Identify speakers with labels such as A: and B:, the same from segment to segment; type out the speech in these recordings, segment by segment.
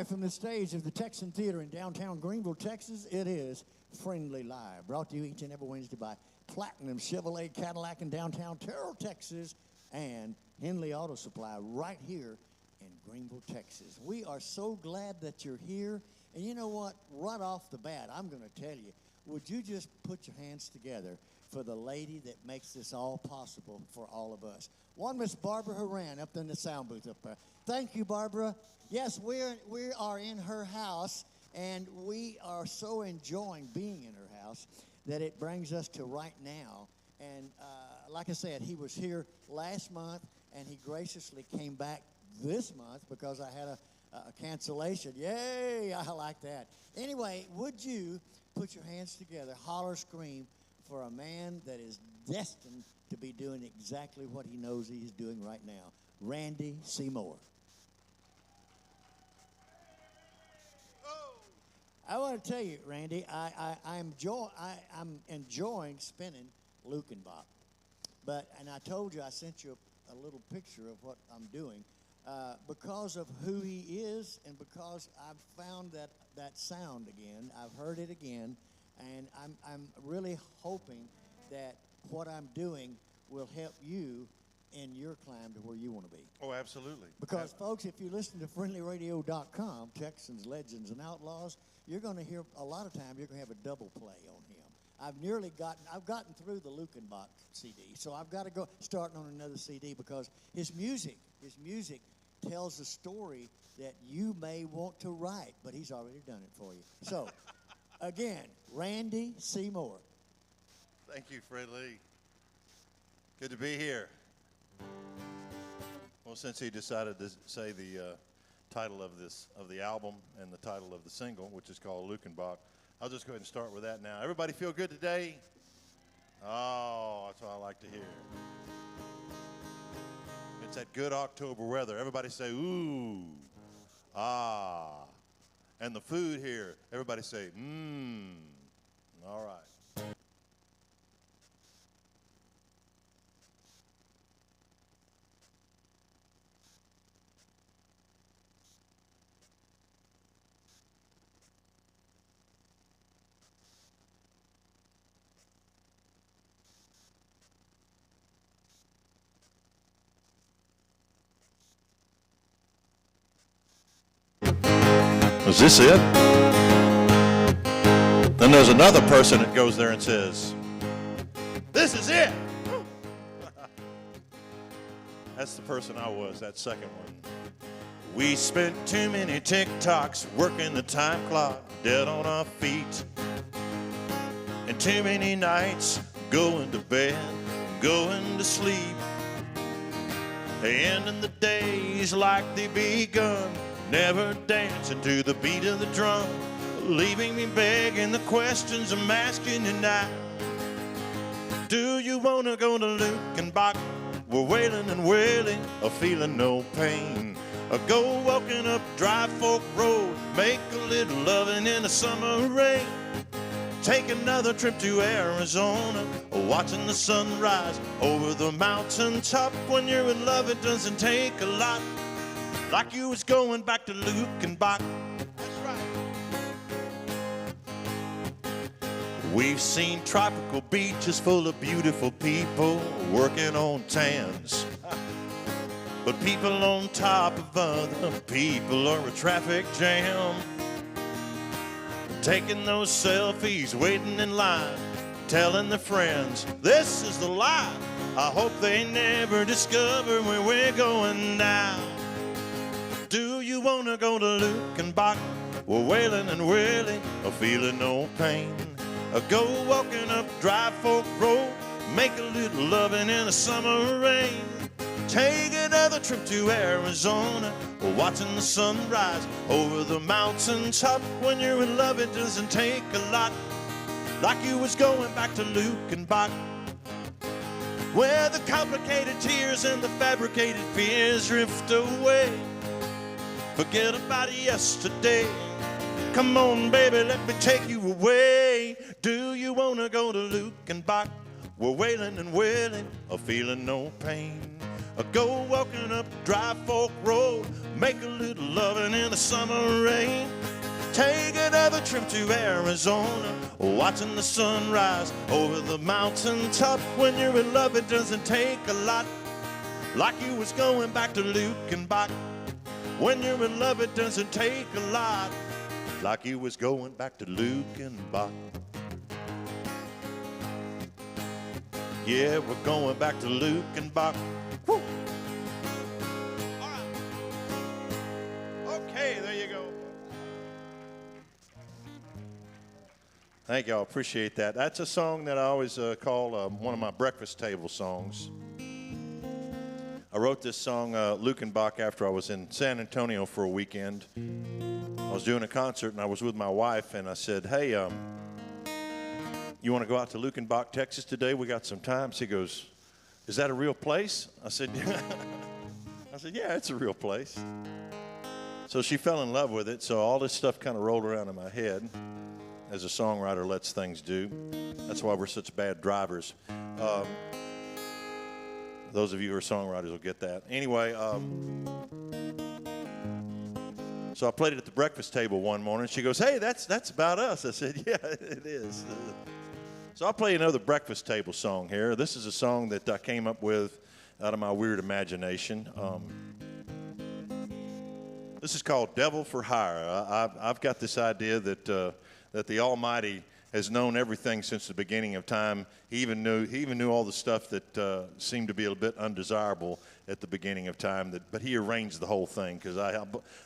A: from the stage of the Texan Theater in downtown Greenville, Texas, it is Friendly Live, brought to you each and every Wednesday by Platinum Chevrolet Cadillac in downtown Terrell, Texas, and Henley Auto Supply right here in Greenville, Texas. We are so glad that you're here. And you know what? Right off the bat, I'm going to tell you, would you just put your hands together for the lady that makes this all possible for all of us? One, Miss Barbara Horan up in the sound booth up there. Thank you, Barbara. Yes, we are in her house, and we are so enjoying being in her house that it brings us to right now. And like I said, he was here last month, and he graciously came back this month because I had a cancellation. Yay, I like that. Anyway, would you put your hands together, holler, scream for a man that is destined to be doing exactly what he knows he's doing right now, Randy Seymour. I want to tell you, Randy, I'm enjoying spinning Lukenbach. And I told you, I sent you a little picture of what I'm doing because of who he is and because I've found that sound again. I've heard it again, and I'm really hoping that what I'm doing will help you in your climb to where you want to be.
B: Oh, absolutely.
A: Because, folks, if you listen to friendlyradio.com, Texans, Legends, and Outlaws, you're going to hear a lot of time you're going to have a double play on him. I've gotten through the Lukenbach CD, so I've got to go starting on another CD because his music tells a story that you may want to write, but he's already done it for you. So, again, Randy Seymour.
B: Thank you, Friendlee. Good to be here. Well, since he decided to say the title of the album and the title of the single, which is called Lukenbach, I'll just go ahead and start with that now. Everybody feel good today? Oh, that's what I like to hear. It's that good October weather. Everybody say, ooh, ah. And the food here, everybody say, mmm. All right. Is this it? Then there's another person that goes there and says, this is it. That's the person I was, that second one. We spent too many TikToks working the time clock, dead on our feet. And too many nights going to bed, going to sleep. Ending the days like they begun, never dancing to the beat of the drum, leaving me begging the questions I'm asking you now. Do you wanna go to Lukenbach? We're wailing and wailing, feeling no pain. Go walking up Dry Fork Road, make a little loving in the summer rain. Take another trip to Arizona, watching the sunrise over the mountaintop. When you're in love, it doesn't take a lot. Like you was going back to Lukenbach. That's right. We've seen tropical beaches full of beautiful people working on tans. But people on top of other people are a traffic jam. Taking those selfies, waiting in line, telling their friends, this is the life. I hope they never discover where we're going now. Do you wanna go to Lukenbach? We're wailing and wailing, feeling no pain. Go walking up Dry Fork Road, make a little loving in the summer rain. Take another trip to Arizona, watching the sunrise over the mountaintop. When you're in love, it doesn't take a lot. Like you was going back to Lukenbach, where the complicated tears and the fabricated fears drift away. Forget about yesterday. Come on, baby, let me take you away. Do you wanna go to Lukenbach? We're wailing and wailing, feeling no pain. Go walking up Dry Fork Road, make a little loving in the summer rain. Take another trip to Arizona, watching the sunrise over the mountaintop. When you're in love, it doesn't take a lot, like you was going back to Lukenbach. When you're in love, it doesn't take a lot, like you was going back to Lukenbach. Yeah, we're going back to Lukenbach. Woo! All right. Okay, there you go. Thank y'all, appreciate that. That's a song that I always call one of my breakfast table songs. I wrote this song, Lukenbach, after I was in San Antonio for a weekend. I was doing a concert, and I was with my wife, and I said, hey, you want to go out to Lukenbach, Texas today? We got some time. She goes, is that a real place? I said, yeah, it's a real place. So she fell in love with it, so all this stuff kind of rolled around in my head, as a songwriter lets things do. That's why we're such bad drivers. Those of you who are songwriters will get that. Anyway, so I played it at the breakfast table one morning. She goes, hey, that's about us. I said, yeah, it is. So I'll play another breakfast table song here. This is a song that I came up with out of my weird imagination. This is called Devil for Hire. I've got this idea that the Almighty has known everything since the beginning of time. He even knew all the stuff that seemed to be a bit undesirable at the beginning of time. But he arranged the whole thing, because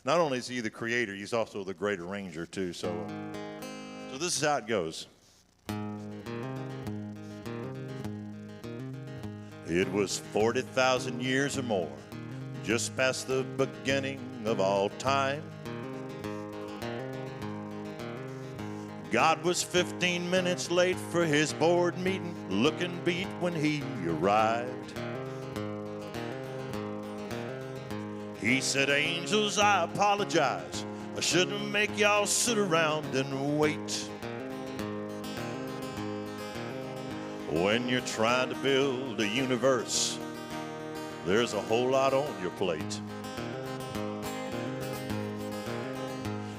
B: not only is he the creator, he's also the great arranger too. So this is how it goes. It was 40,000 years or more, just past the beginning of all time. God was 15 minutes late for his board meeting, looking beat when he arrived. He said, angels, I apologize. I shouldn't make y'all sit around and wait. When you're trying to build a universe, there's a whole lot on your plate.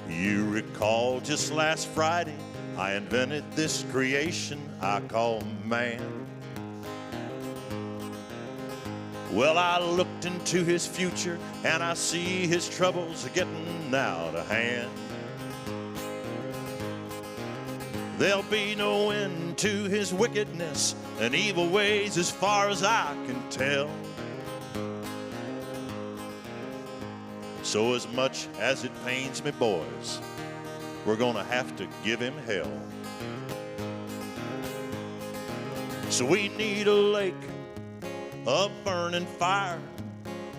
B: You recall just last Friday, I invented this creation I call man. Well, I looked into his future and I see his troubles are getting out of hand. There'll be no end to his wickedness and evil ways as far as I can tell. So as much as it pains me, boys, we're gonna have to give him hell. So we need a lake of burning fire,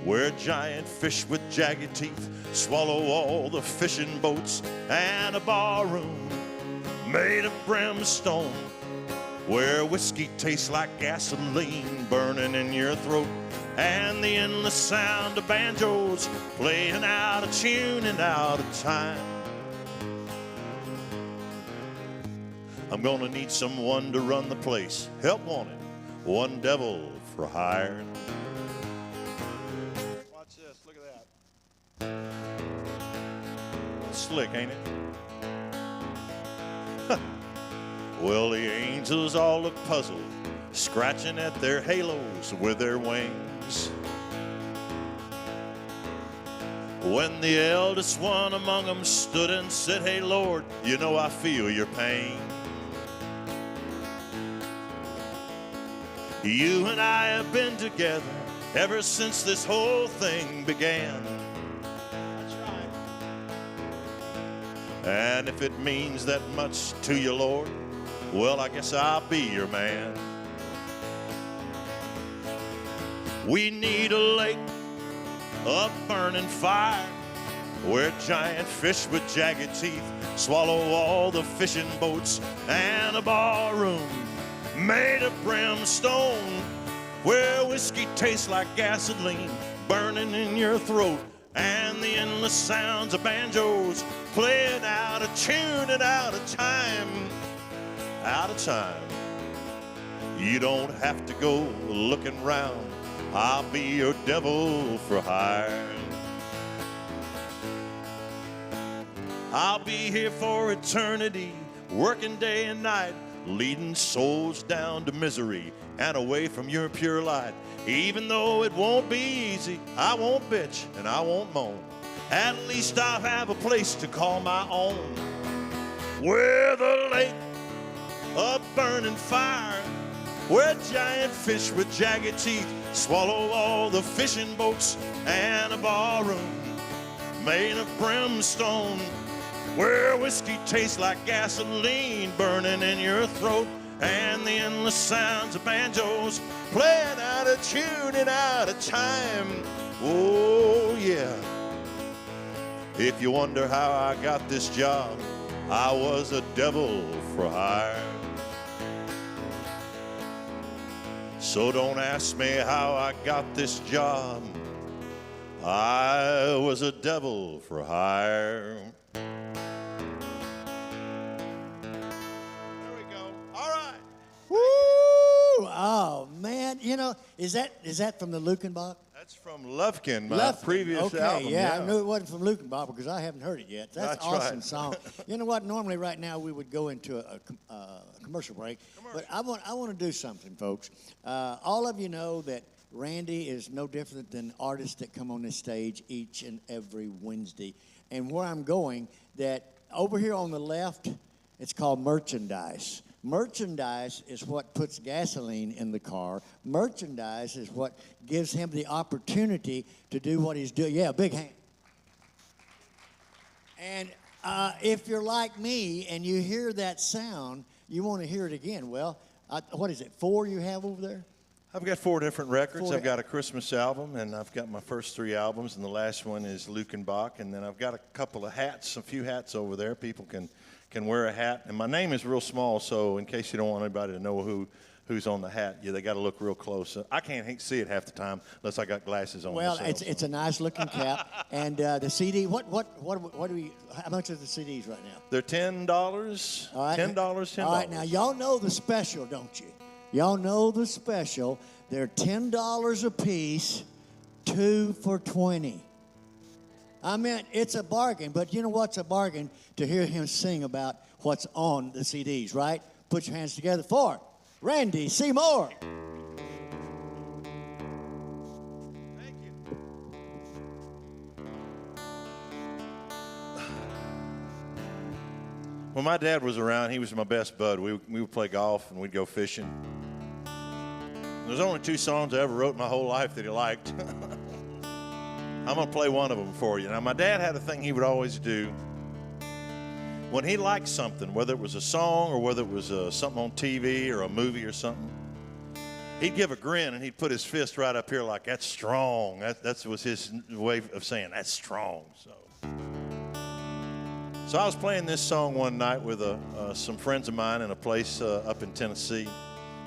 B: where giant fish with jagged teeth swallow all the fishing boats, and a barroom made of brimstone, where whiskey tastes like gasoline burning in your throat, and the endless sound of banjos playing out of tune and out of time. I'm gonna need someone to run the place. Help wanted, one devil for hire. Watch this, look at that. Slick, ain't it? Well, the angels all look puzzled, scratching at their halos with their wings. When the eldest one among them stood and said, hey, Lord, you know I feel your pain. You and I have been together ever since this whole thing began. That's right. And if it means that much to you, Lord, well, I guess I'll be your man. We need a lake of burning fire, where giant fish with jagged teeth swallow all the fishing boats, and a barroom made of brimstone, where whiskey tastes like gasoline burning in your throat, and the endless sounds of banjos playing out of tune and out of time. Out of time. You don't have to go looking round. I'll be your devil for hire. I'll be here for eternity, working day and night, leading souls down to misery and away from your pure light. Even though it won't be easy, I won't bitch and I won't moan. At least I'll have a place to call my own. Where the lake, a burning fire, where giant fish with jagged teeth swallow all the fishing boats, and a ballroom made of brimstone, where whiskey tastes like gasoline burning in your throat, and the endless sounds of banjos playing out of tune and out of time. Oh yeah. If you wonder how I got this job, I was a devil for hire. So don't ask me how I got this job. I was a devil for hire. There we go. All right.
A: Woo! Oh man, you know, is that from the Lukenbach?
B: That's from Lufkin, my previous album.
A: Yeah, I knew it wasn't from Lukenbach because I haven't heard it yet. That's an awesome
B: right.
A: song. You know what? Normally, right now, we would go into a commercial break, but I want to do something, folks. All of you know that Randy is no different than artists that come on this stage each and every Wednesday. And where I'm going, that over here on the left, it's called merchandise. Merchandise is what puts gasoline in the car. Merchandise is what gives him the opportunity to do what he's doing. Yeah, big hand. And if you're like me and you hear that sound, you want to hear it again. Well, what is it, 4 you have over there?
B: I've got 4 different records. I've got a Christmas album, and I've got my first 3 albums, and the last one is Lukenbach. And then I've got a couple of hats, a few hats over there. People can wear a hat. And my name is real small, so in case you don't want anybody to know who's on the hat, they got to look real close. I can't see it half the time unless I got glasses on.
A: Well, it's a nice looking cap, and the CD. What do we? How much are the CDs right now?
B: They're $10.
A: All right.
B: $10.
A: All right, now y'all know the special, don't you? Y'all know the special. They're $10 a piece, 2 for $20. I mean, it's a bargain, but you know what's a bargain? To hear him sing about what's on the CDs, right? Put your hands together for Randy Seymour.
B: Thank you. When my dad was around, he was my best bud. We would play golf and we'd go fishing. There's only 2 songs I ever wrote in my whole life that he liked. I'm going to play one of them for you. Now, my dad had a thing he would always do. When he liked something, whether it was a song or whether it was something on TV or a movie or something, he'd give a grin and he'd put his fist right up here like, that's strong. That was his way of saying, that's strong. So I was playing this song one night with some friends of mine in a place up in Tennessee.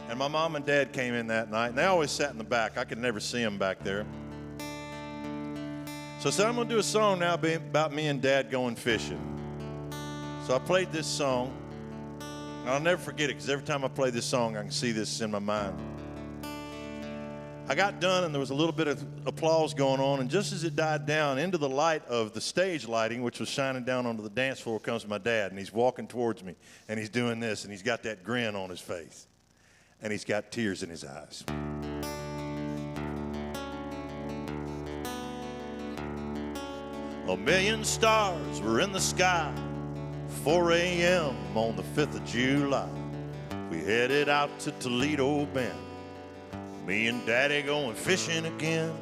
B: And my mom and dad came in that night, and they always sat in the back. I could never see them back there. So I said, I'm going to do a song now about me and Dad going fishing. So I played this song, and I'll never forget it, because every time I play this song, I can see this in my mind. I got done, and there was a little bit of applause going on, and just as it died down, into the light of the stage lighting, which was shining down onto the dance floor, comes my dad, and he's walking towards me, and he's doing this, and he's got that grin on his face, and he's got tears in his eyes. A million stars were in the sky, 4 a.m. on the 5th of July. We headed out to Toledo Bend, me and Daddy going fishing again.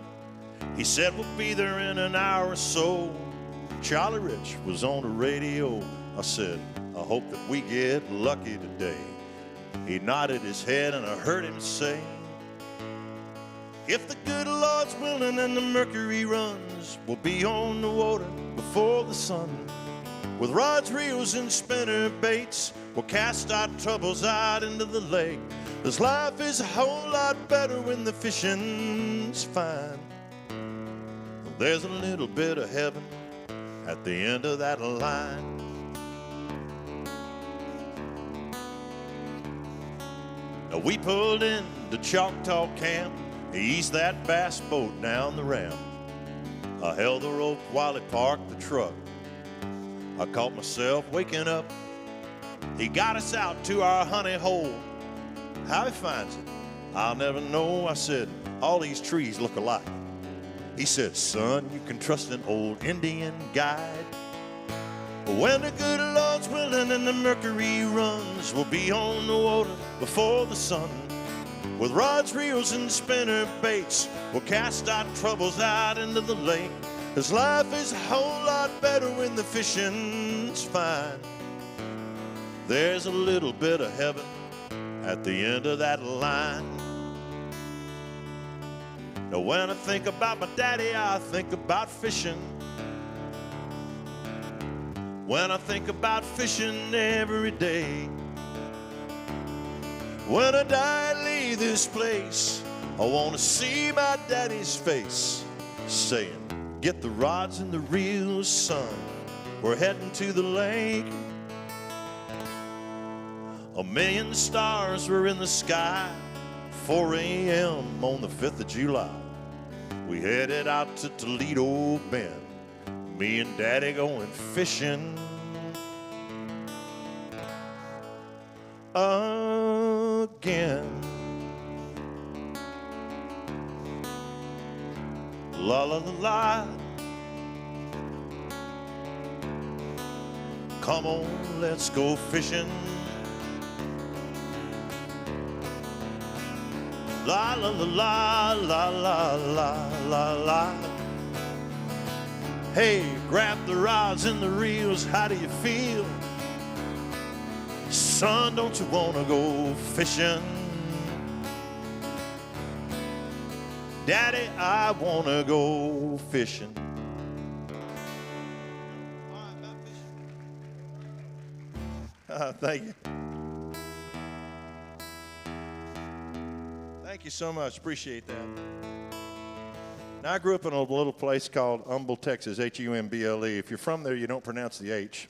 B: He said we'll be there in an hour or so. Charlie Rich was on the radio. I said, I hope that we get lucky today. He nodded his head and I heard him say, if the good Lord's willing and the mercury runs, we'll be on the water before the sun. With rods, reels, and spinner baits, we'll cast our troubles out into the lake. 'Cause life is a whole lot better when the fishing's fine. There's a little bit of heaven at the end of that line. Now we pulled into Choctaw Camp. He eased that bass boat down the ramp. I held the rope while he parked the truck. I caught myself waking up. He got us out to our honey hole. How he finds it, I'll never know. I said, all these trees look alike. He said, son, you can trust an old Indian guide. When the good Lord's willing and the mercury runs, we'll be on the water before the sun. With rods, reels, and spinner baits, we'll cast our troubles out into the lake. 'Cause life is a whole lot better when the fishing's fine. There's a little bit of heaven at the end of that line. Now when I think about my daddy, I think about fishing. When I think about fishing every day. When I die and leave this place, I want to see my daddy's face saying, get the rods and the reels, son, we're heading to the lake. 1,000,000 stars were in the sky, 4 a.m. on the 5th of July. We headed out to Toledo Bend, me and Daddy going fishing again. La la la la. Come on, let's go fishing. La la la la la la la la la. Hey, grab the rods and the reels, how do you feel? Son, don't you wanna go fishing? Daddy, I wanna go fishing. Thank you. Thank you so much. Appreciate that. Now, I grew up in a little place called Humble, Texas, Humble. If you're from there, you don't pronounce the H.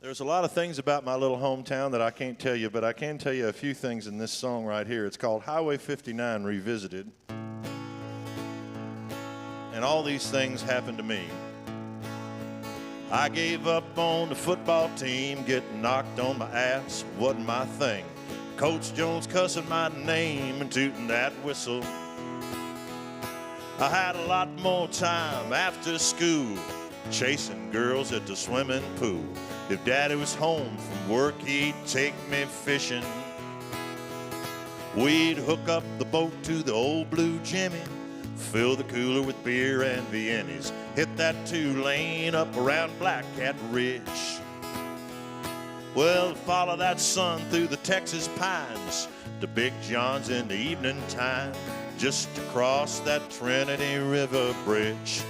B: There's a lot of things about my little hometown that I can't tell you, but I can tell you a few things in this song right here. It's called Highway 59 Revisited. And all these things happened to me. I gave up on the football team, getting knocked on my ass wasn't my thing. Coach Jones cussing my name and tooting that whistle. I had a lot more time after school, chasing girls at the swimming pool. If Daddy was home from work, he'd take me fishing. We'd hook up the boat to the old blue Jimmy, fill the cooler with beer and Viennas, hit that 2-lane up around Black Cat Ridge. Well, follow that sun through the Texas pines to Big John's in the evening time, just to cross that Trinity River Bridge.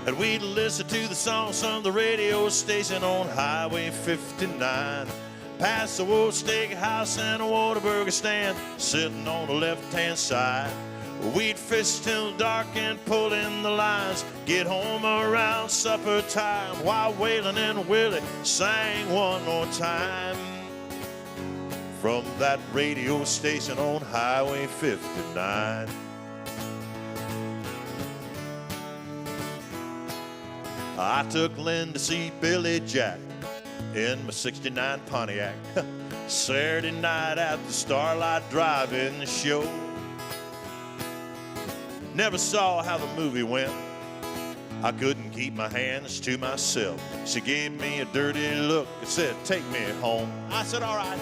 B: And we'd listen to the songs on the radio station on Highway 59, past the old steakhouse and a Whataburger stand sitting on the left-hand side. We'd fish till dark and pull in the lines, get home around supper time while Waylon and Willie sang one more time from that radio station on Highway 59. I took Lynn to see Billy Jack in my '69 Pontiac. Saturday night at the Starlight Drive-In show. Never saw how the movie went. I couldn't keep my hands to myself. She gave me a dirty look and said, take me home. I said, all right.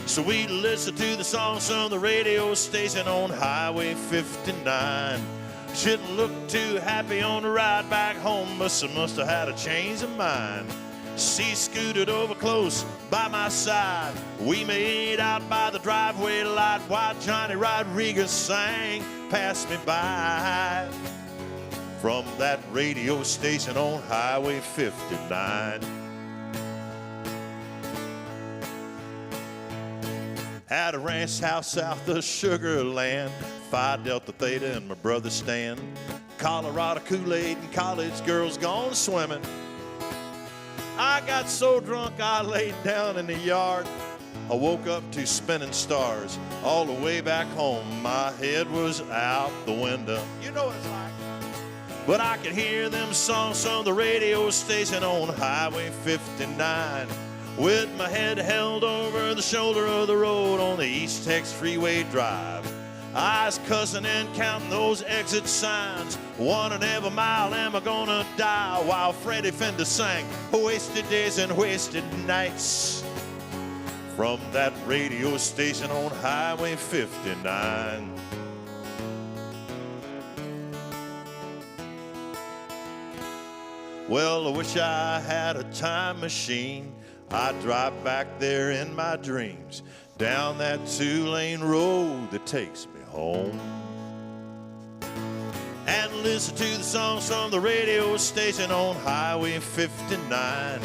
B: So we listened to the songs on the radio station on Highway 59. She didn't look too happy on the ride back home, but she must have had a change of mind. She scooted over close by my side. We made out by the driveway light while Johnny Rodriguez sang, pass me by, from that radio station on Highway 59. At a ranch house south of Sugar Land, Phi Delta Theta and my brother Stan, Colorado Kool-Aid and college girls gone swimming. I got so drunk I laid down in the yard. I woke up to spinning stars. All the way back home, my head was out the window. You know what it's like. but I can hear them songs on the radio station on Highway 59. With my head held over the shoulder of the road on the East Tex Freeway Drive. I was cussing and counting those exit signs. 1 in every mile am I gonna die, while Freddie Fender sang Wasted Days and Wasted Nights from that radio station on Highway 59. Well, I wish I had a time machine. I'd drive back there in my dreams, down that 2-lane road that takes me home, and listen to the songs from the radio station on Highway 59.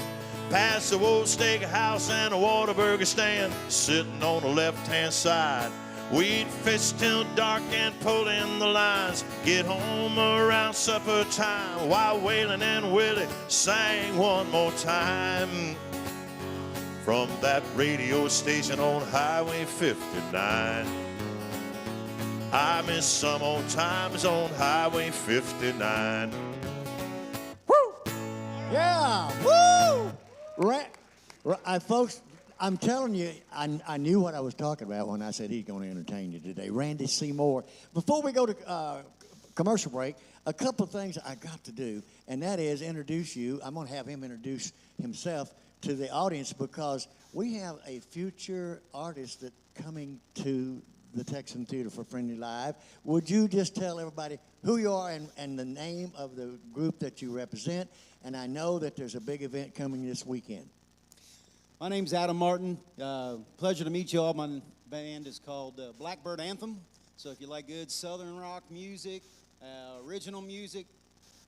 B: Past the old steakhouse and a Whataburger stand, sitting on the left-hand side. We'd fish till dark and pull in the lines, get home around supper time, while Waylon and Willie sang one more time from that radio station on Highway 59. I miss some old times on Highway 59.
A: Woo! Yeah, woo! Folks, I'm telling you, I knew what I was talking about when I said he's going to entertain you today. Randy Seymour. Before we go to commercial break, a couple of things I got to do, and that is introduce you. I'm going to have him introduce himself to the audience, because we have a future artist that coming to the Texan Theater for Friendly Live. Would you just tell everybody who you are and the name of the group that you represent? And I know that there's a big event coming this weekend.
C: My name's Adam Martin. Pleasure to meet you all. My band is called Blackbird Anthem. So if you like good Southern rock music, original music,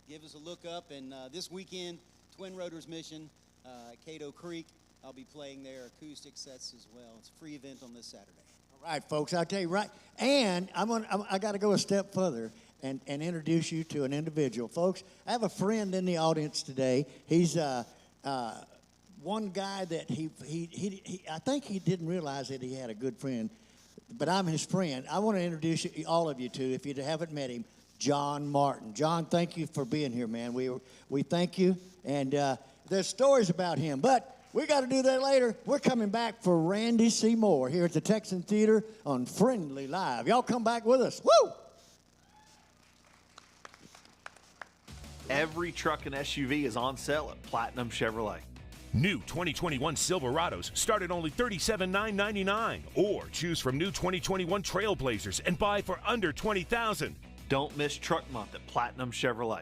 C: give us a look up. And this weekend, Twin Rotors Mission at Cato Creek. I'll be playing their acoustic sets as well. It's a free event on this Saturday.
A: All right, folks, I'll tell you right. And I got to go a step further and introduce you to an individual. Folks, I have a friend in the audience today. He's one guy that I think he didn't realize that he had a good friend, but I'm his friend. I want to introduce all of you to, if you haven't met him, John Martin. John, thank you for being here, man. We thank you, and there's stories about him, but we got to do that later. We're coming back for Randy Seymour here at the Texan Theater on Friendly Live. Y'all come back with us. Woo!
D: Every truck and SUV is on sale at Platinum Chevrolet.
E: New 2021 Silverados start at only $37,999, or choose from new 2021 Trailblazers and buy for under $20,000.
D: Don't miss Truck Month at Platinum Chevrolet.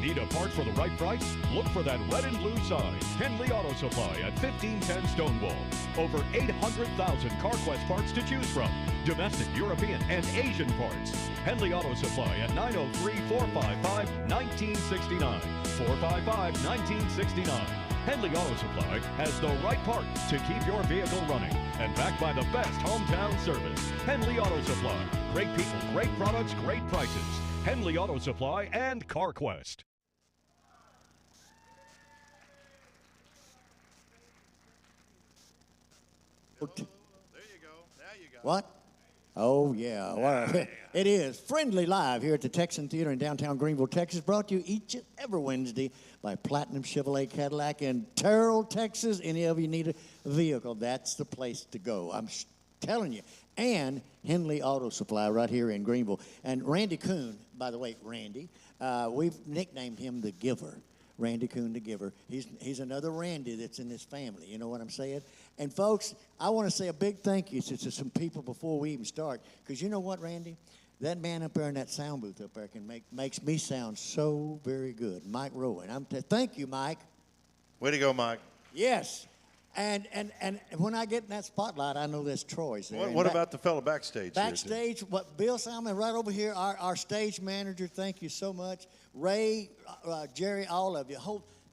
F: Need a part for the right price? Look for that red and blue sign. Henley Auto Supply at 1510 Stonewall. Over 800,000 CarQuest parts to choose from. Domestic, European, and Asian parts. Henley Auto Supply at 903-455-1969. 455-1969. Henley Auto Supply has the right part to keep your vehicle running, and backed by the best hometown service. Henley Auto Supply. Great people, great products, great prices. Henley Auto Supply and CarQuest.
B: There you go. Now you got
A: What? Oh, yeah. Well, it is Friendly Live here at the Texan Theater in downtown Greenville, Texas, brought to you each and every Wednesday by Platinum Chevrolet Cadillac in Terrell, Texas. Any of you need a vehicle, that's the place to go. I'm telling you. And Henley Auto Supply right here in Greenville. And Randy Kuhn, by the way, Randy, we've nicknamed him the Giver. Randy Coon the Giver. He's another Randy that's in this family. You know what I'm saying? And folks, I want to say a big thank you to some people before we even start. Because you know what, Randy? That man up there in that sound booth up there makes me sound so very good. Mike Rowan. Thank you, Mike.
B: Way to go, Mike.
A: Yes. And when I get in that spotlight, I know there's Troy's there.
B: What about the fellow backstage?
A: Backstage, Bill Salmon right over here, our stage manager, thank you so much. Ray, Jerry, all of you.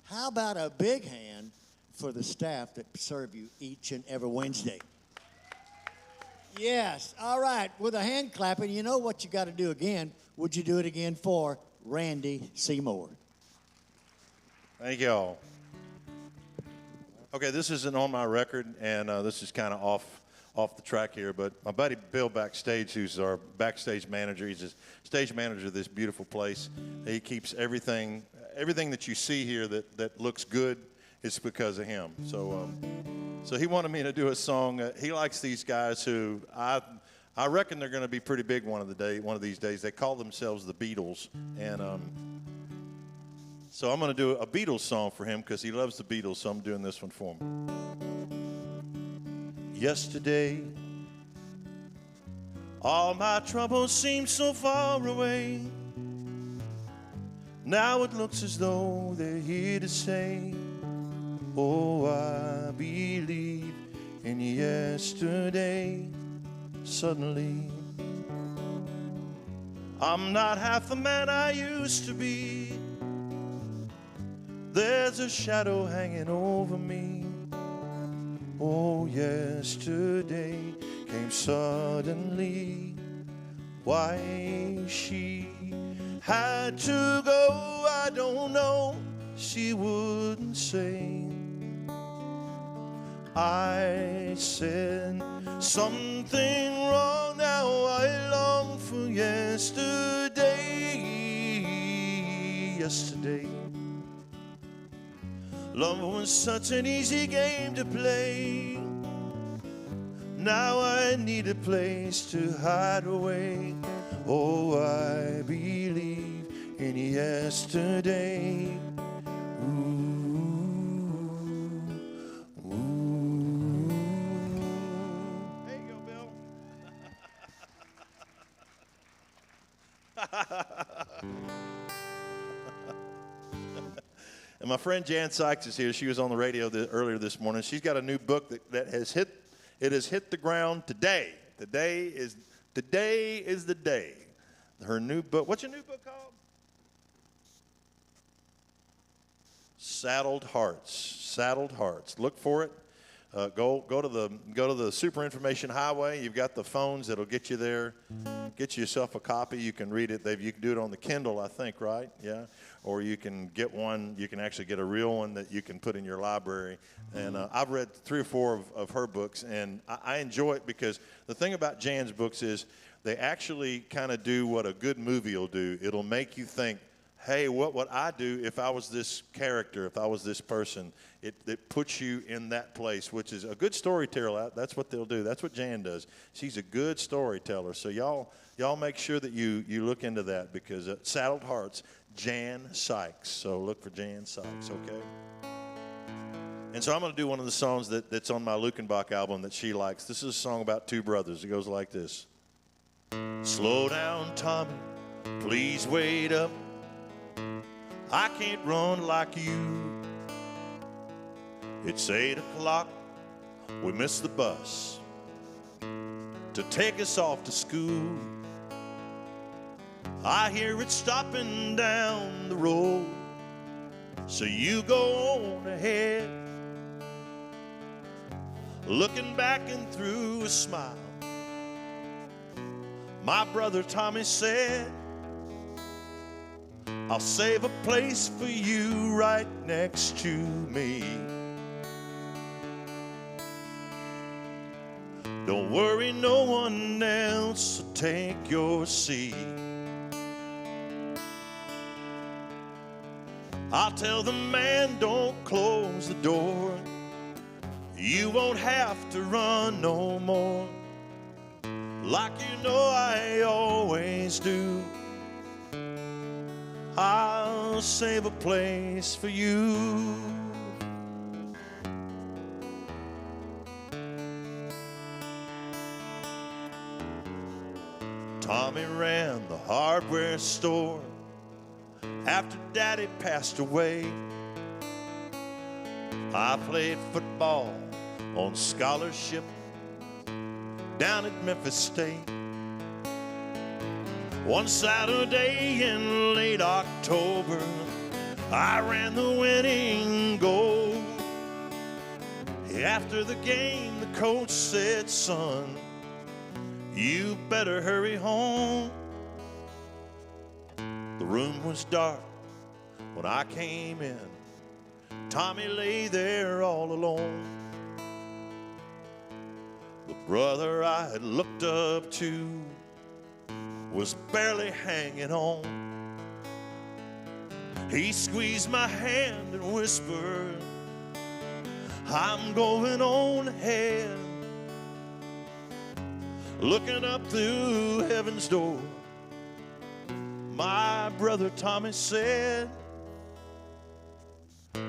A: How about a big hand for the staff that serve you each and every Wednesday? Yes. All right. With a hand clapping, you know what you got to do again. Would you do it again for Randy Seymour?
B: Thank you all. Okay, this isn't on my record, and this is kind of off the track here, but my buddy Bill backstage, who's our backstage manager, he's a stage manager of this beautiful place. He keeps everything that you see here that looks good is because of him. So he wanted me to do a song. He likes these guys who I reckon they're going to be pretty big one of these days. They call themselves the Beatles, and so I'm going to do a Beatles song for him because he loves the Beatles, so I'm doing this one for him. Yesterday, all my troubles seem so far away. Now it looks as though they're here to say, oh, I believe in yesterday. Suddenly, I'm not half the man I used to be. There's a shadow hanging over me. Oh, yesterday came suddenly. Why she had to go, I don't know. She wouldn't say. I said something wrong, now I long for yesterday. Yesterday, love was such an easy game to play. Now I need a place to hide away. Oh, I believe in yesterday. And my friend Jan Sykes is here. She was on the radio earlier this morning. She's got a new book that has hit the ground today. Today is the day. Her new book. What's your new book called? Saddled Hearts. Saddled Hearts. Look for it. Go to the Super Information Highway. You've got the phones that'll get you there. Get yourself a copy. You can read it. You can do it on the Kindle, I think, right? Yeah. Or you can get one. You can actually get a real one that you can put in your library. And I've read 3 or 4 of her books, and I enjoy it because the thing about Jan's books is they actually kind of do what a good movie will do. It'll make you think, hey, what would I do if I was this character, if I was this person? It puts you in that place, which is a good storyteller. That's what they'll do. That's what Jan does. She's a good storyteller. So y'all make sure that you look into that because Saddled Hearts, Jan Sykes. So look for Jan Sykes, okay? And so I'm going to do one of the songs that's on my Lukenbach album that she likes. This is a song about 2 brothers. It goes like this. Slow down, Tommy. Please wait up. I can't run like you. It's 8 o'clock. We missed the bus to take us off to school. I hear it stopping down the road, so you go on ahead, looking back and through a smile. My brother Tommy said, I'll save a place for you right next to me. Don't worry, no one else will take your seat. I'll tell the man, don't close the door. You won't have to run no more, like you know I always do. I'll I'll save a place for you. Tommy ran the hardware store after Daddy passed away. I played football on scholarship down at Memphis State. One Saturday in late October, I ran the winning goal. After the game, the coach said, "Son, you better hurry home." The room was dark when I came in. Tommy lay there all alone. The brother I had looked up to was barely hanging on. He squeezed my hand and whispered, "I'm going on ahead." Looking up through heaven's door, my brother Tommy said,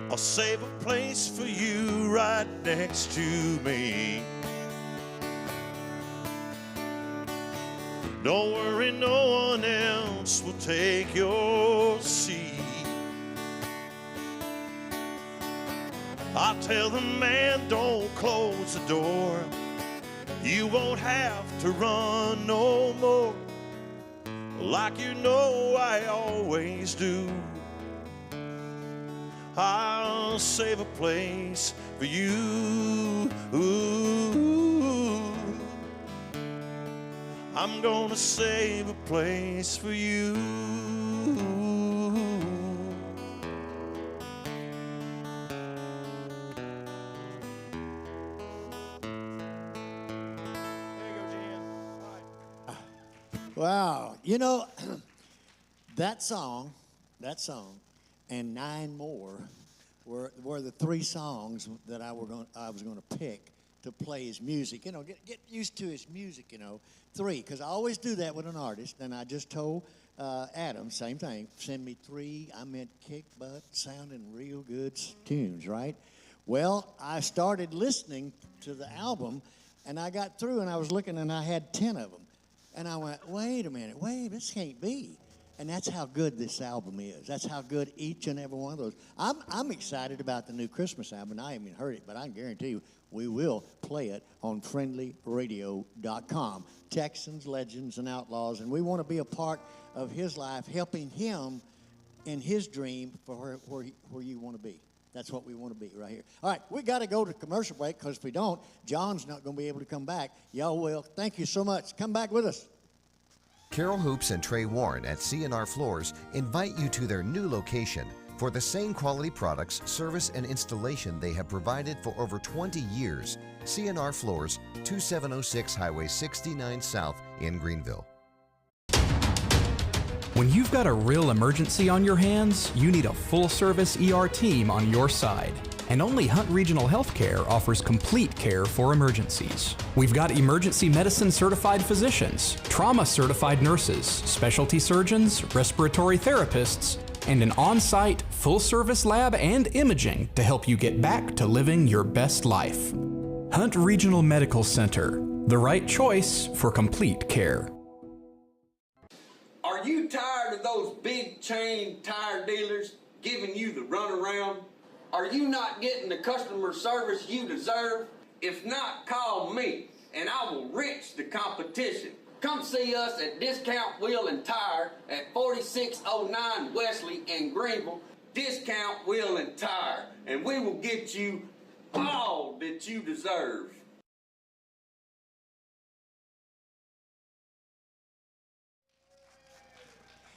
B: "I'll save a place for you right next to me. Don't worry, no one else will take your seat. I'll tell the man, don't close the door. You won't have to run no more, like you know I always do. I'll save a place for you. I'm gonna save a place for you."
A: Wow. You know, that song, and 9 more were the 3 songs that I was going to pick to play his music. You know, get used to his music, you know. 3, because I always do that with an artist. And I just told Adam, same thing, send me 3, I meant kick butt, sounding real good tunes, right? Well, I started listening to the album, and I got through, and I was looking, and I had 10 of them. And I went, wait a minute, this can't be. And that's how good this album is. That's how good each and every one of those. I'm excited about the new Christmas album. I haven't even heard it, but I can guarantee you we will play it on friendlyradio.com. Texans, Legends, and Outlaws. And we want to be a part of his life, helping him in his dream for where you want to be. That's what we want to be right here. All right, we got to go to commercial break, because if we don't, John's not going to be able to come back. Y'all will. Thank you so much. Come back with us.
G: Carol Hoops and Trey Warren at C&R Floors invite you to their new location for the same quality products, service, and installation they have provided for over 20 years. C&R Floors, 2706 Highway 69 South in Greenville.
H: When you've got a real emergency on your hands, you need a full-service ER team on your side. And only Hunt Regional Healthcare offers complete care for emergencies. We've got emergency medicine certified physicians, trauma certified nurses, specialty surgeons, respiratory therapists, and an on-site full-service lab and imaging to help you get back to living your best life. Hunt Regional Medical Center, the right choice for complete care.
I: Are you tired of those big chain tire dealers giving you the runaround? Are you not getting the customer service you deserve? If not, call me and I will wrench the competition. Come see us at Discount Wheel and Tire at 4609 Wesley in Greenville. Discount Wheel and Tire, and we will get you all that you deserve.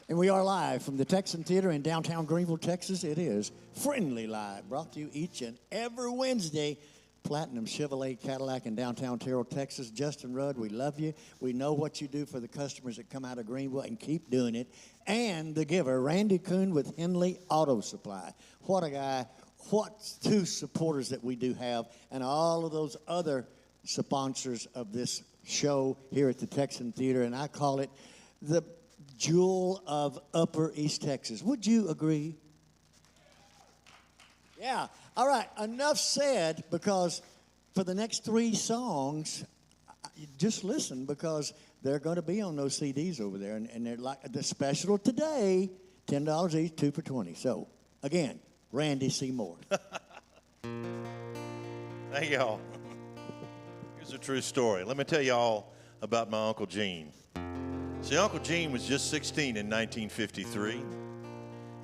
A: And we are live from the Texan Theater in downtown Greenville, Texas. It is Friendly Live, brought to you each and every Wednesday. Platinum Chevrolet Cadillac in downtown Terrell, Texas. Justin Rudd, we love you. We know what you do for the customers that come out of Greenville, and keep doing it. And the giver, Randy Kuhn with Henley Auto Supply. What a guy. What 2 supporters that we do have, and all of those other sponsors of this show here at the Texan Theater. And I call it the jewel of Upper East Texas. Would you agree? Yeah. All right. Enough said, because for the next 3 songs, just listen, because they're going to be on those CDs over there, and they're like the special today, $10 each, 2 for $20. So again, Randy Seymour.
B: Hey, y'all. Here's a true story. Let me tell y'all about my Uncle Gene. See, Uncle Gene was just 16 in 1953.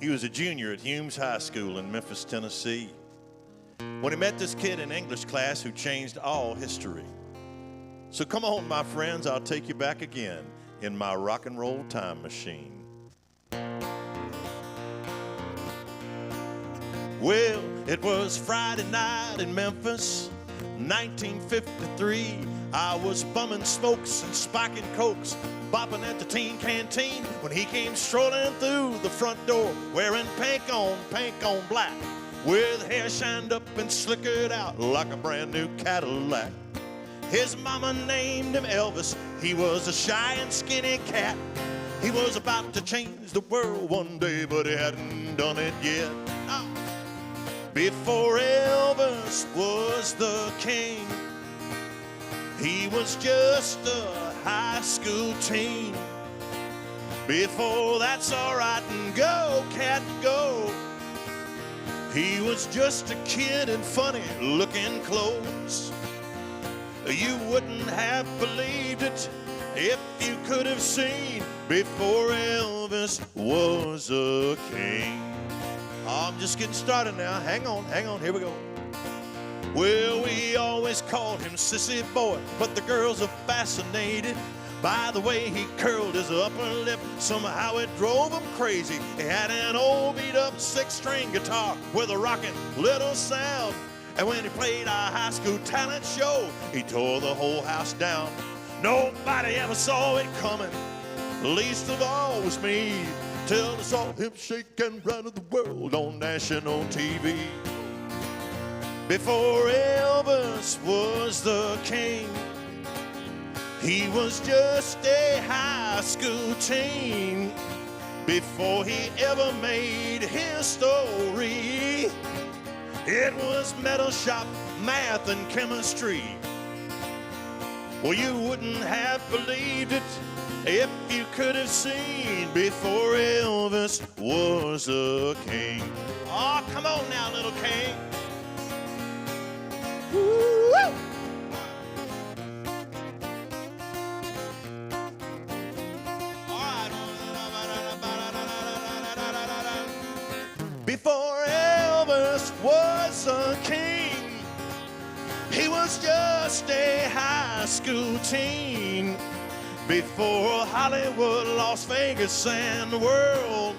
B: He was a junior at Humes High School in Memphis, Tennessee, when he met this kid in English class who changed all history. So come on, my friends, I'll take you back again in my rock and roll time machine. Well, it was Friday night in Memphis, 1953. I was bumming smokes and spiking cokes, bopping at the teen canteen, when he came strolling through the front door, wearing pink on black, with hair shined up and slickered out like a brand new Cadillac. His mama named him Elvis. He was a shy and skinny cat. He was about to change the world one day, but he hadn't done it yet. Before Elvis was the king, he was just a high school teen. Before that's all right and go, cat, go, he was just a kid in funny looking clothes. You wouldn't have believed it if you could have seen before Elvis was a king. I'm just getting started now. Hang on, here we go. Well, we always called him Sissy Boy, but the girls are fascinated by the way he curled his upper lip. Somehow it drove him crazy. He had an old beat-up 6-string guitar with a rockin' little sound. And when he played our high school talent show, he tore the whole house down. Nobody ever saw it coming, least of all was me, till I saw him shake and run the world on national TV. Before Elvis was the king, he was just a high school teen. Before he ever made his story, it was metal shop, math, and chemistry. Well, you wouldn't have believed it if you could have seen before Elvis was a king. Oh, come on now, little king. Woo-woo! Before Elvis was a king, he was just a high school teen. Before Hollywood, Las Vegas, and the world,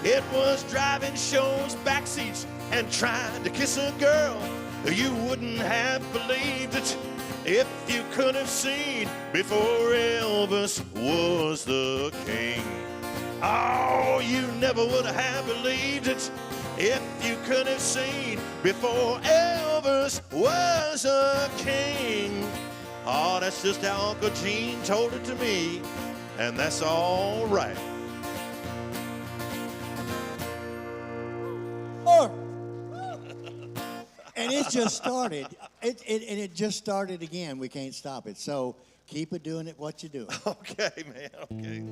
B: it was driving shows, backseats, and trying to kiss a girl. You wouldn't have believed it if you could have seen before Elvis was the king. Oh, you never would have believed it if you could have seen before Elvis was a king. Oh, that's just how Uncle Gene told it to me, and that's all right.
A: And it just started. It just started again. We can't stop it. So keep it doing it what you do.
B: Okay, man. Okay.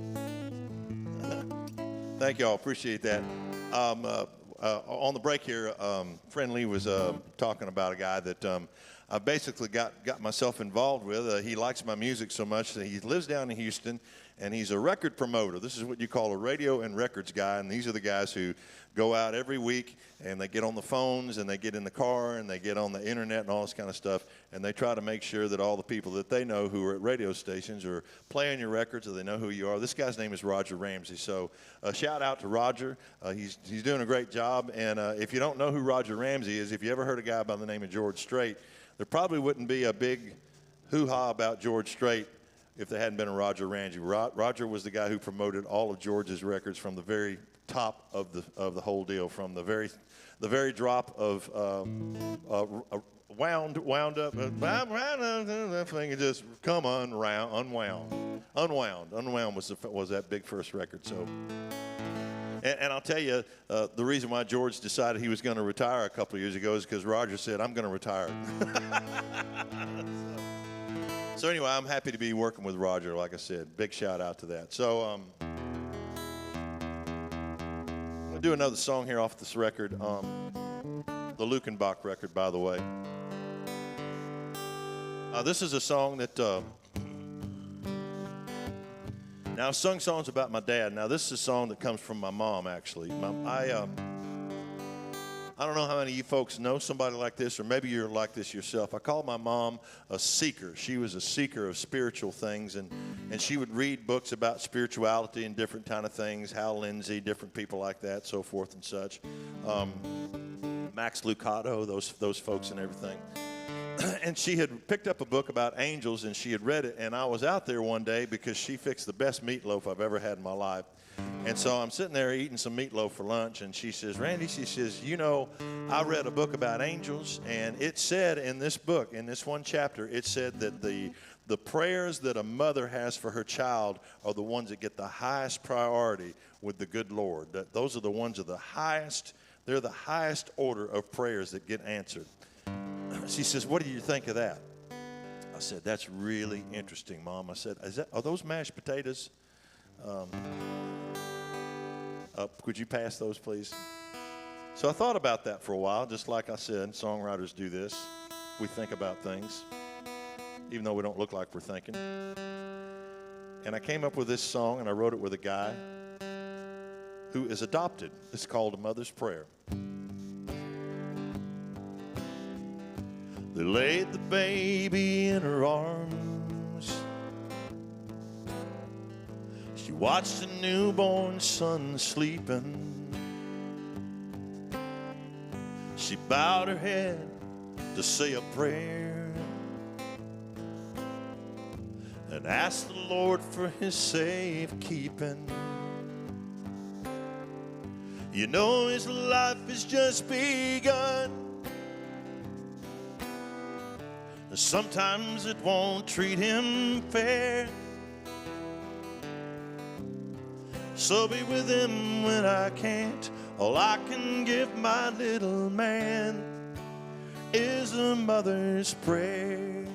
B: Thank y'all. Appreciate that. On the break here, Friendlee was talking about a guy that I basically got myself involved with. He likes my music so much that he lives down in Houston, and he's a record promoter. This is what you call a radio and records guy, and these are the guys who go out every week, and they get on the phones, and they get in the car, and they get on the internet and all this kind of stuff, and they try to make sure that all the people that they know who are at radio stations are playing your records, or they know who you are. This guy's name is Roger Ramsey, so shout out to Roger. He's doing a great job, and if you don't know who Roger Ramsey is, if you ever heard a guy by the name of George Strait, there probably wouldn't be a big hoo-ha about George Strait if there hadn't been a Roger Ramsey. Roger was the guy who promoted all of George's records from the very top of the whole deal, from the very drop of wound up, that thing just come unwound. Unwound was that big first record. So, and I'll tell you, the reason why George decided he was going to retire a couple of years ago is because Roger said, I'm going to retire. So anyway, I'm happy to be working with Roger, like I said. Big shout out to that. So I'm going to do another song here off this record, the Lukenbach record, by the way. This is a song that, now I've sung songs about my dad. Now this is a song that comes from my mom, actually. I don't know how many of you folks know somebody like this, or maybe you're like this yourself. I call my mom a seeker. She was a seeker of spiritual things, and she would read books about spirituality and different kind of things, Hal Lindsey, different people like that, so forth and such. Max Lucado, those folks and everything. And she had picked up a book about angels, and she had read it, and I was out there one day because she fixed the best meatloaf I've ever had in my life. And so I'm sitting there eating some meatloaf for lunch, and she says, Randy, she says, you know, I read a book about angels, and it said in this book, in this one chapter, it said that the prayers that a mother has for her child are the ones that get the highest priority with the good Lord. That those are the ones of the highest, they're the highest order of prayers that get answered. She says, what do you think of that? I said, that's really interesting, Mom. I said, are those mashed potatoes? Could you pass those, please? So I thought about that for a while. Just like I said, songwriters do this. We think about things, even though we don't look like we're thinking. And I came up with this song, and I wrote it with a guy who is adopted. It's called A Mother's Prayer. They laid the baby in her arms. She watched the newborn son sleeping. She bowed her head to say a prayer and asked the Lord for his safekeeping. You know his life has just begun. Sometimes it won't treat him fair. So be with him when I can't. All I can give my little man is a mother's prayer.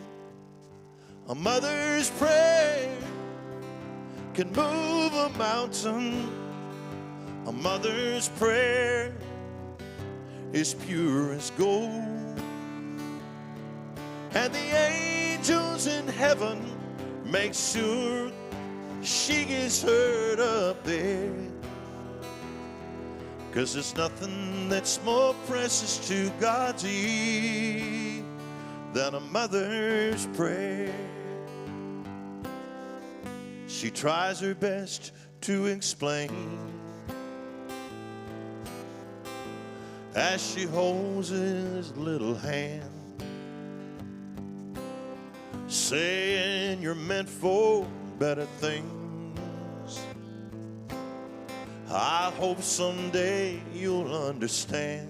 B: A mother's prayer can move a mountain. A mother's prayer is pure as gold. And the angels in heaven make sure she gets heard up there. 'Cause there's nothing that's more precious to God's ear than a mother's prayer. She tries her best to explain as she holds his little hand, saying you're meant for better things. I hope someday you'll understand.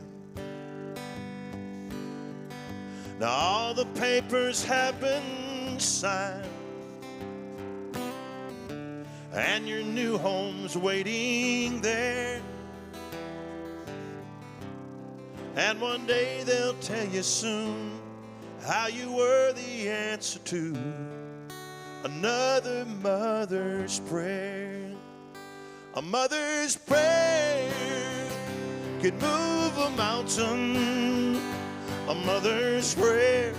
B: Now all the papers have been signed, and your new home's waiting there. And one day they'll tell you soon how you were the answer to another mother's prayer. A mother's prayer can move a mountain. A mother's prayer,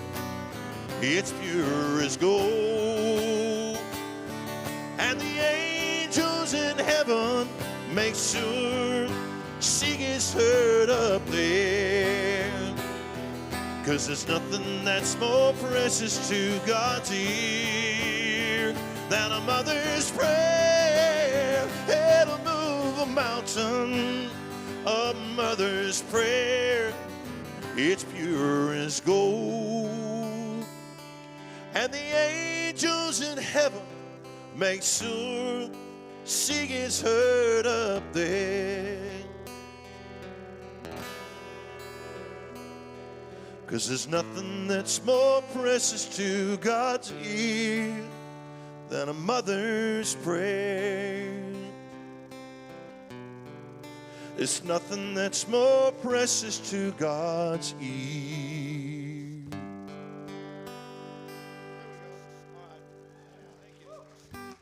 B: it's pure as gold. And the angels in heaven make sure she gets heard up there. 'Cause there's nothing that's more precious to God's ear than a mother's prayer. It'll move a mountain. A mother's prayer, it's pure as gold. And the angels in heaven make sure she gets heard up there. 'cause there's nothing that's more precious to God's ear than a mother's prayer. There's nothing that's more precious to God's ear.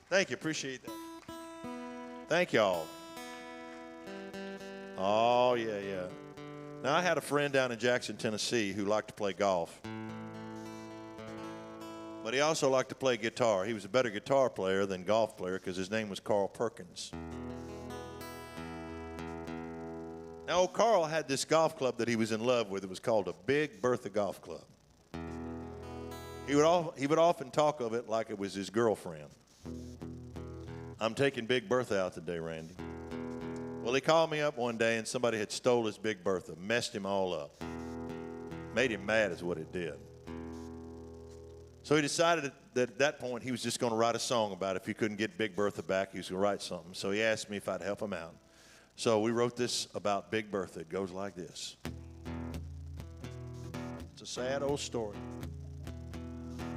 B: Thank you, appreciate that. Thank y'all. Oh, yeah, yeah. Now, I had a friend down in Jackson, Tennessee who liked to play golf. But he also liked to play guitar. He was a better guitar player than golf player because his name was Carl Perkins. Now, old Carl had this golf club that he was in love with. It was called a Big Bertha Golf Club. He would often talk of it like it was his girlfriend. I'm taking Big Bertha out today, Randy. Well, he called me up one day and somebody had stole his Big Bertha, messed him all up. Made him mad is what it did. So he decided that at that point he was just going to write a song about it. If he couldn't get Big Bertha back, he was going to write something. So he asked me if I'd help him out. So we wrote this about Big Bertha. It goes like this. It's a sad old story.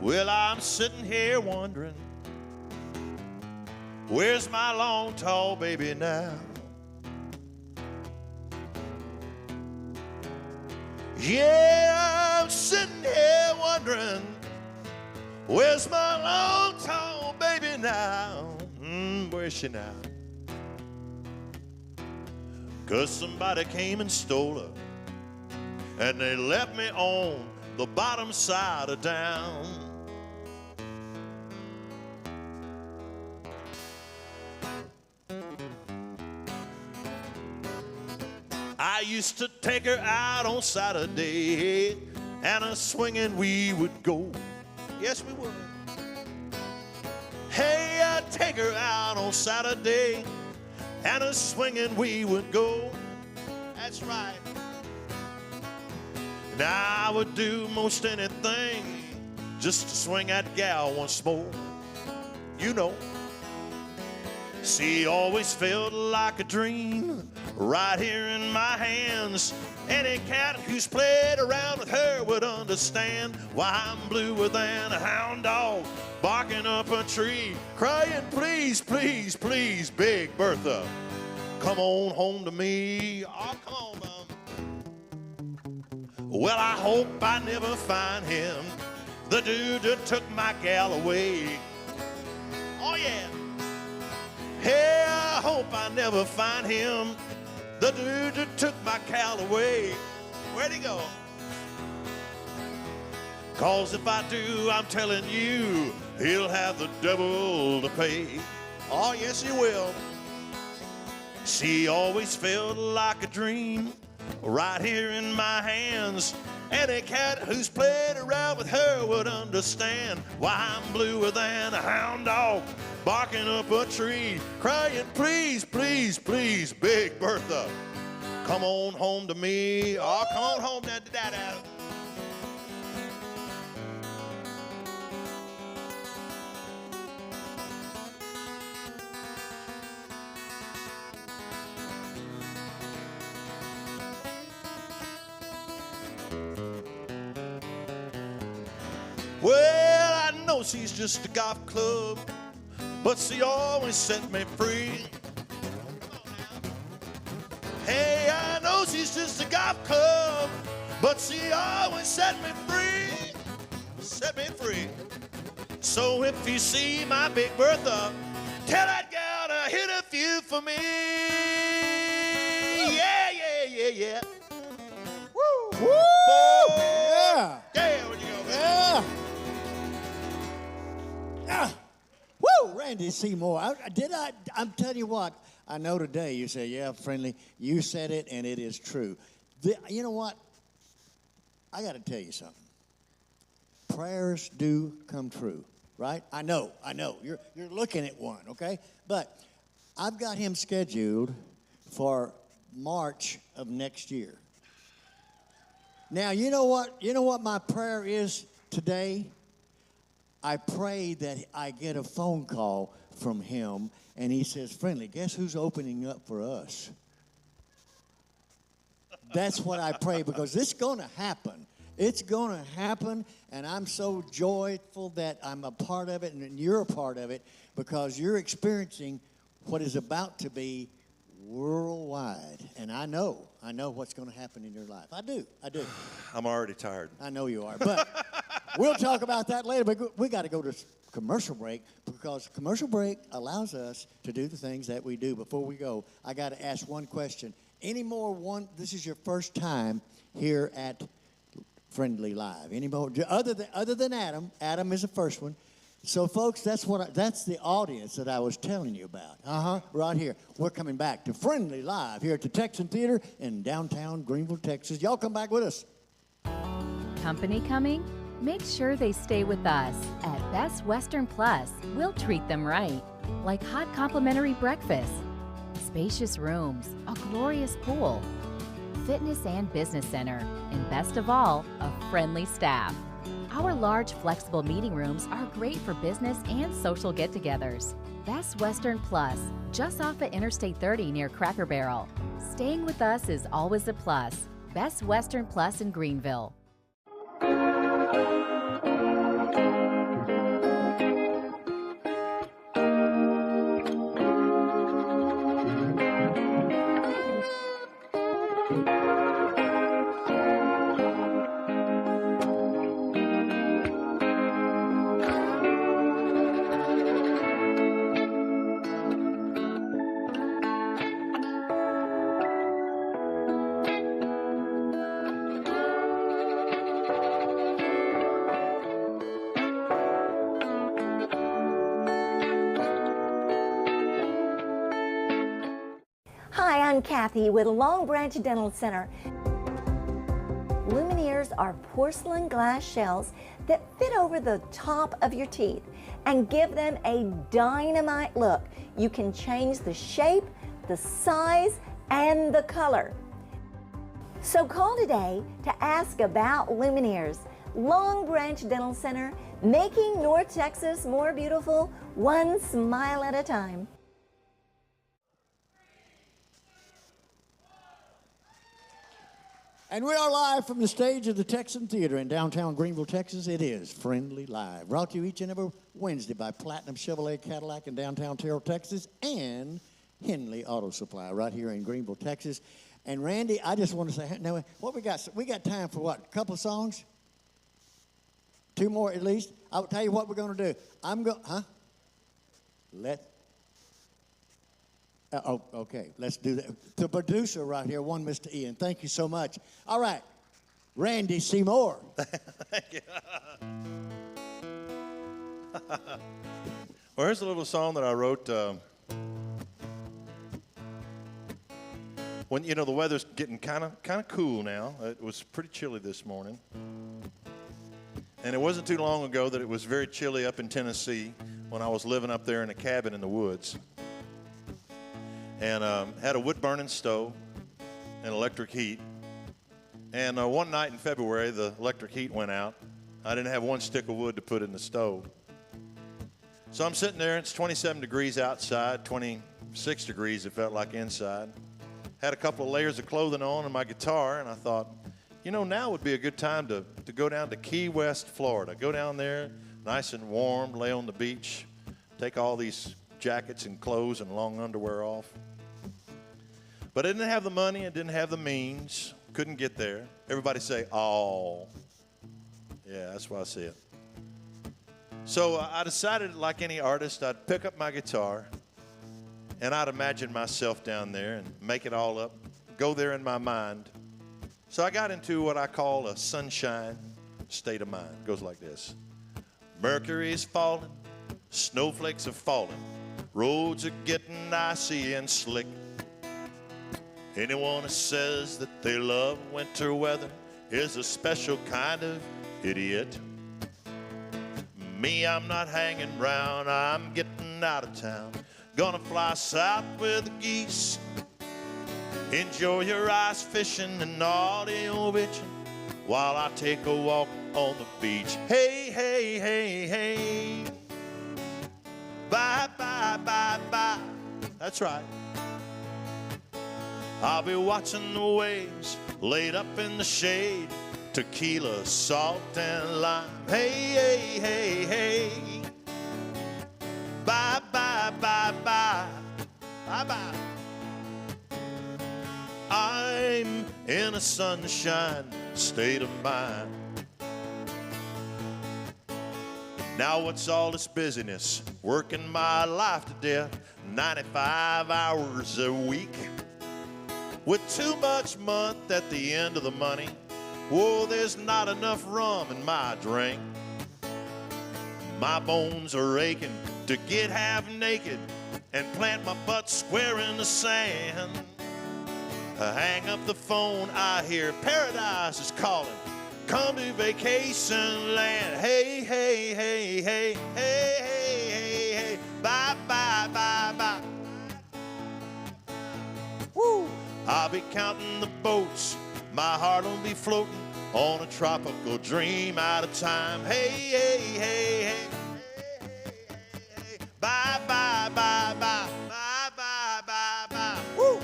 B: Well, I'm sitting here wondering, where's my long, tall baby now? Yeah, I'm sitting here wondering, where's my long, tall baby now? Where's she now? 'Cause somebody came and stole her, and they left me on the bottom side of town. I used to take her out on Saturday, and a swinging we would go. Yes, we would. Hey, I'd take her out on Saturday, and a swinging we would go. That's right. Now I would do most anything just to swing that gal once more. You know. See, always felt like a dream right here in my hands. Any cat who's played around with her would understand why I'm bluer than a hound dog barking up a tree, crying, please, please, please, Big Bertha, come on home to me. Oh, come on, Mom. Well, I hope I never find him, the dude that took my gal away. Oh, yeah. Hey, I hope I never find him, the dude that took my gal away. Where'd he go? 'Cause if I do, I'm telling you, he'll have the devil to pay. Oh, yes, he will. She always felt like a dream right here in my hands. Any cat who's played around with her would understand why I'm bluer than a hound dog barking up a tree, crying, please, please, please, Big Bertha, come on home to me. Oh, come on home, Dad. Well, I know she's just a golf club, but she always set me free. Hey, I know she's just a golf club, but she always set me free. Set me free. So if you see my Big Bertha, tell that gal to hit a few for me. Yeah, yeah, yeah, yeah. Woo! Woo!
A: Yeah!
B: Yeah, where'd you go, man?
A: Yeah! Ah, woo, Randy Seymour. I'm telling you what, I know today you say, yeah, Friendly, you said it and it is true. You know what? I got to tell you something. Prayers do come true, right? I know. You're looking at one, okay? But I've got him scheduled for March of next year. Now, you know what my prayer is today? I pray that I get a phone call from him, and he says, Friendly, guess who's opening up for us? That's what I pray, because it's going to happen. It's going to happen, and I'm so joyful that I'm a part of it and you're a part of it because you're experiencing what is about to be worldwide. And I know what's going to happen in your life. I do.
B: I'm already tired.
A: I know you are, but we'll talk about that later. But we got to go to commercial break because commercial break allows us to do the things that we do. Before we go, I got to ask one question. This is your first time here at Friendly Live. Any more other than Adam? Adam is the first one. So, folks, that's the audience that I was telling you about. Right here. We're coming back to Friendly Live here at the Texan Theater in downtown Greenville, Texas. Y'all come back with us.
J: Company coming? Make sure they stay with us. At Best Western Plus, we'll treat them right. Like hot complimentary breakfast, spacious rooms, a glorious pool, fitness and business center, and best of all, a friendly staff. Our large, flexible meeting rooms are great for business and social get-togethers. Best Western Plus, just off of Interstate 30 near Cracker Barrel. Staying with us is always a plus. Best Western Plus in Greenville.
K: Hi, I'm Kathy with Long Branch Dental Center. Lumineers are porcelain glass shells that fit over the top of your teeth and give them a dynamite look. You can change the shape, the size, and the color. So call today to ask about Lumineers. Long Branch Dental Center, making North Texas more beautiful, one smile at a time.
A: And we are live from the stage of the Texan Theater in downtown Greenville, Texas. It is Friendly Live, brought to you each and every Wednesday by Platinum Chevrolet Cadillac in downtown Terrell, Texas, and Henley Auto Supply right here in Greenville, Texas. And Randy, I just want to say, now what we got? We got time for what? A couple of songs? Two more at least. I'll tell you what we're going to do. Okay, let's do that. The producer right here, one Mr. Ian. Thank you so much. All right, Randy Seymour.
B: Thank you. Well, here's a little song that I wrote when, the weather's getting kind of cool now. It was pretty chilly this morning. And it wasn't too long ago that it was very chilly up in Tennessee when I was living up there in a cabin in the woods. And had a wood-burning stove and electric heat. And one night in February, the electric heat went out. I didn't have one stick of wood to put in the stove. So I'm sitting there, it's 27 degrees outside, 26 degrees it felt like inside. Had a couple of layers of clothing on and my guitar, and I thought, now would be a good time to go down to Key West, Florida. Go down there, nice and warm, lay on the beach, take all these jackets and clothes and long underwear off. But I didn't have the money, I didn't have the means, couldn't get there. Everybody say, "Oh." Yeah, that's why I say it. So I decided, like any artist, I'd pick up my guitar and I'd imagine myself down there and make it all up, go there in my mind. So I got into what I call a sunshine state of mind. It goes like this. Mercury's falling, snowflakes are falling, roads are getting icy and slick. Anyone who says that they love winter weather is a special kind of idiot. Me, I'm not hanging round, I'm getting out of town. Gonna fly south with the geese. Enjoy your ice fishing and audio bitching while I take a walk on the beach. Hey, hey, hey, hey. Bye, bye, bye, bye. That's right. I'll be watching the waves laid up in the shade tequila, salt, and lime. Hey, hey, hey, hey. Bye, bye, bye, bye. Bye, bye. I'm in a sunshine state of mind. Now what's all this busyness? Working my life to death, 95 hours a week. With too much month at the end of the money. Whoa, there's not enough rum in my drink. My bones are aching to get half naked and plant my butt square in the sand. I hang up the phone, I hear paradise is calling. Come to vacation land. Hey, hey, hey, hey, hey, hey, hey, hey. Bye, bye, bye, bye. Woo! I'll be counting the boats. My heart will be floating on a tropical dream out of time. Hey, hey, hey, hey, hey, hey, hey, hey. Bye, bye, bye, bye, bye, bye, bye, bye. Woo!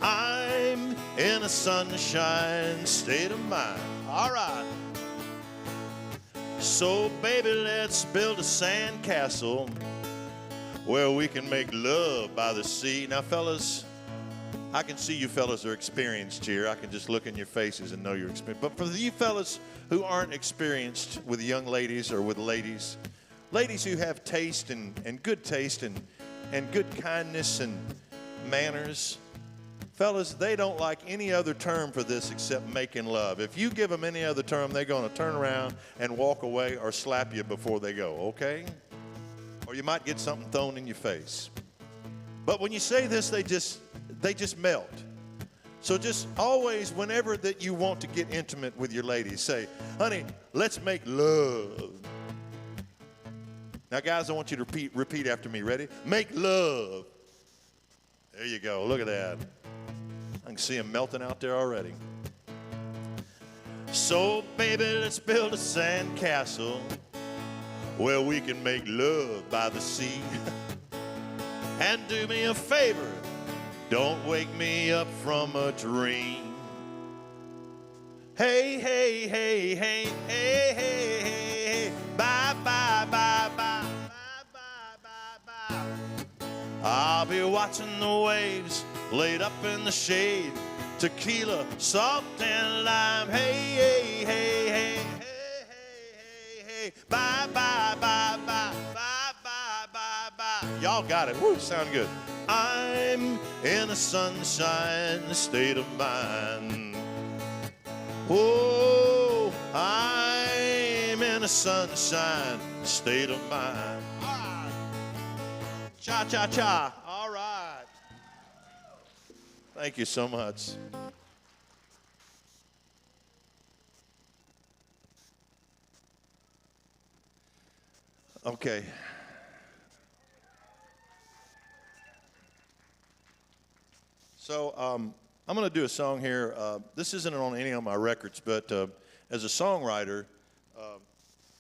B: I'm in a sunshine state of mind. All right. So, baby, let's build a sand castle where we can make love by the sea. Now, fellas, I can see you fellas are experienced here. I can just look in your faces and know you're experienced. But for you fellas who aren't experienced with young ladies or with ladies who have taste and good taste and good kindness and manners, fellas, they don't like any other term for this except making love. If you give them any other term, they're going to turn around and walk away or slap you before they go, okay? Or you might get something thrown in your face. But when you say this, they just melt. So just always, whenever that you want to get intimate with your ladies, say, honey, let's make love. Now, guys, I want you to repeat after me. Ready? Make love. There you go. Look at that. I can see them melting out there already. So, baby, let's build a sand castle where we can make love by the sea. And do me a favor, don't wake me up from a dream. Hey, hey, hey, hey, hey, hey, hey, bye, bye, bye, bye, bye, bye, bye, bye. I'll be watching the waves laid up in the shade, tequila, salt, and lime. Hey, hey, hey, hey, hey, hey, hey, hey, bye, bye, bye, bye, bye, bye, bye, bye. Y'all got it. Woo, sound good. I'm in a sunshine state of mind. Oh, I'm in a sunshine state of mind. All right. Cha, cha, cha. All right. Thank you so much. Okay. So I'm going to do a song here. This isn't on any of my records, but as a songwriter,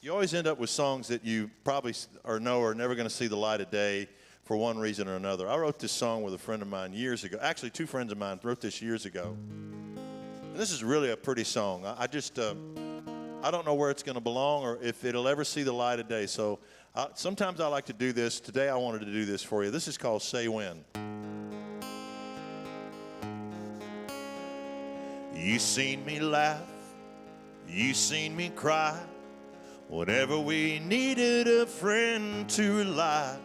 B: you always end up with songs that you probably know are never going to see the light of day for one reason or another. I wrote this song with a friend of mine years ago. Actually, two friends of mine wrote this years ago. And this is really a pretty song. I don't know where it's going to belong or if it'll ever see the light of day. So sometimes I like to do this. Today I wanted to do this for you. This is called Say When. You seen me laugh, you seen me cry, whenever we needed a friend to rely.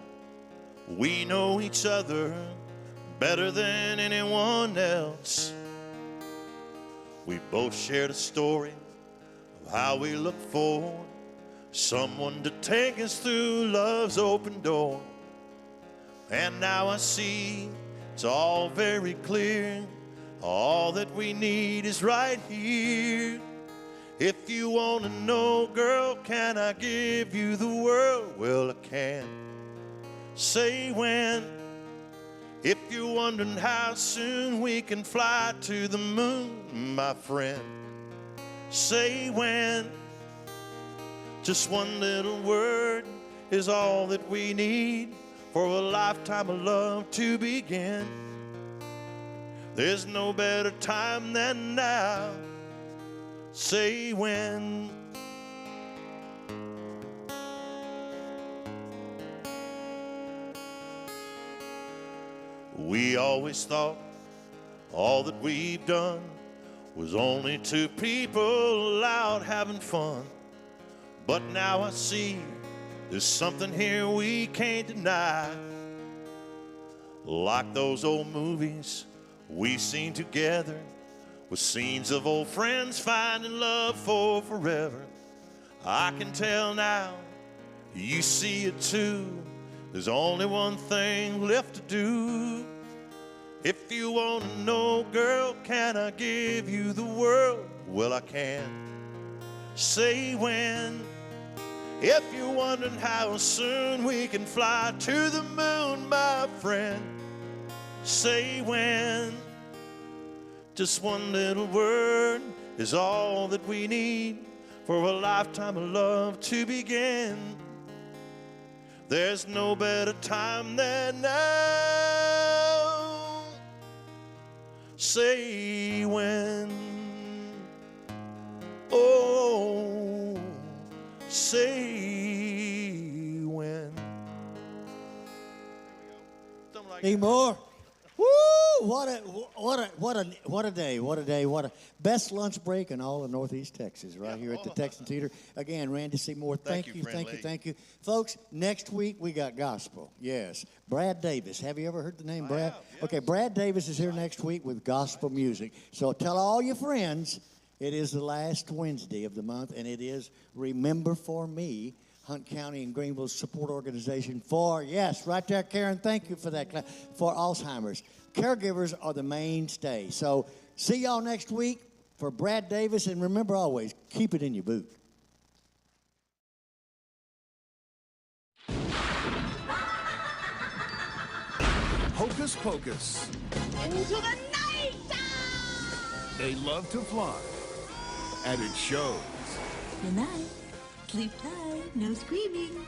B: We know each other better than anyone else. We both shared a story of how we look for someone to take us through love's open door. And now I see it's all very clear. All that we need is right here. If you want to know, girl, can I give you the world? Well, I can. Say when. If you're wondering how soon we can fly to the moon, my friend. Say when. Just one little word is all that we need for a lifetime of love to begin. There's no better time than now Say when. We always thought all that we've done was only two people out having fun. But now I see there's something here we can't deny. Like those old movies we've seen together, with scenes of old friends finding love for forever. I can tell now, you see it too. There's only one thing left to do. If you want to know, girl, can I give you the world? Well, I can. Say when. If you're wondering how soon we can fly to the moon, my friend, say when. Just one little word is all that we need for a lifetime of love to begin. There's no better time than now. Say when. Oh, say when.
A: Need more? Woo! What a day! What a day! What a best lunch break in all of Northeast Texas, right here at the Texan Theater. Again, Randy Seymour, thank you, folks. Next week we got gospel. Yes, Brad Davis. Have you ever heard the name Brad?
B: Yes.
A: Okay, Brad Davis is here next week with gospel music. So tell all your friends it is the last Wednesday of the month, and it is Remember for Me. Hunt County and Greenville's support organization for, yes, right there, Karen, thank you for that, for Alzheimer's. Caregivers are the mainstay. So see y'all next week for Brad Davis, and remember always, keep it in your boot.
L: Hocus Pocus.
M: Into the night!
L: They love to fly. And it shows.
M: Good night. Sleep tight. No screaming.